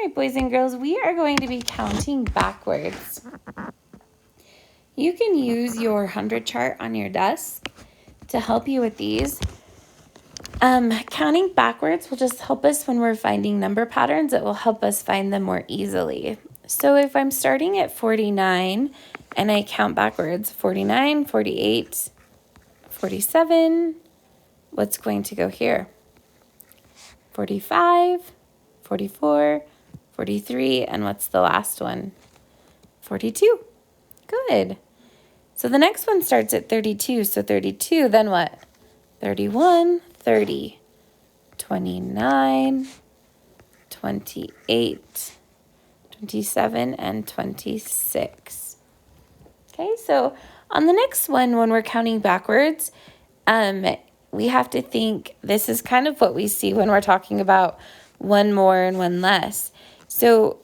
right, boys and girls, we are going to be counting backwards. You can use your 100 chart on your desk to help you with these. Counting backwards will just help us when we're finding number patterns. It will help us find them more easily. So if I'm starting at 49 and I count backwards, 49, 48, 47, what's going to go here? 45, 44, 43, and what's the last one? 42. Good. So the next one starts at 32. So 32, then what? 31, 30, 29, 28, 27, and 26. Okay, so on the next one, when we're counting backwards, we have to think, this is kind of what we see when we're talking about one more and one less. So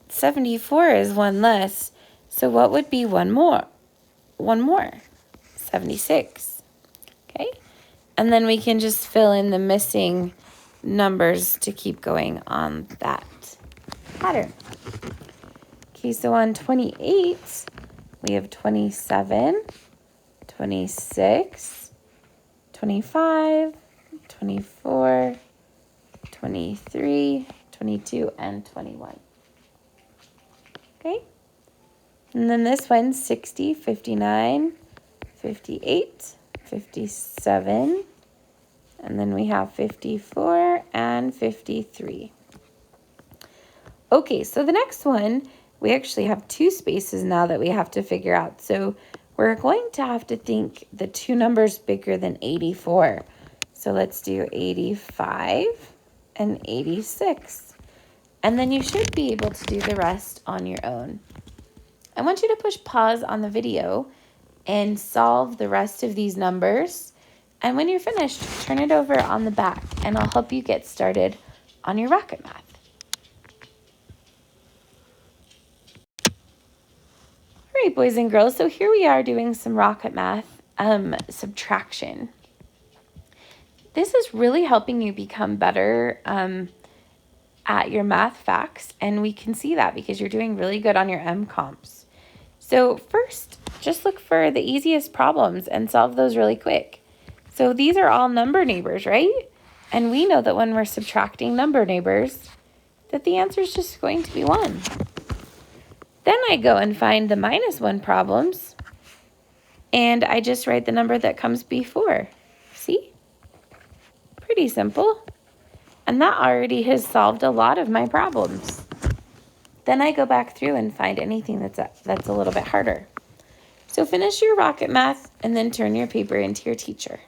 74 is one less. So what would be one more? One more, 76. Okay, and then we can just fill in the missing numbers to keep going on that pattern. Okay, so on 28, we have 27, 26, 25, 24, 23, 22, and 21. Okay, and then this one, 60, 59, 58, 57, and then we have 54 and 53. Okay, so the next one, we actually have two spaces now that we have to figure out. So we're going to have to think the two numbers bigger than 84. So let's do 85 and 86. And then you should be able to do the rest on your own. I want you to push pause on the video and solve the rest of these numbers. And when you're finished, turn it over on the back and I'll help you get started on your rocket math. All right, boys and girls, so here we are doing some rocket math subtraction. This is really helping you become better at your math facts, and we can see that because you're doing really good on your M-comps. So first, just look for the easiest problems and solve those really quick. So these are all number neighbors, right? And we know that when we're subtracting number neighbors, that the answer is just going to be 1. Then I go and find the -1 problems, and I just write the number that comes before. See? Pretty simple. And that already has solved a lot of my problems. Then I go back through and find anything that's a little bit harder. So finish your rocket math and then turn your paper into your teacher.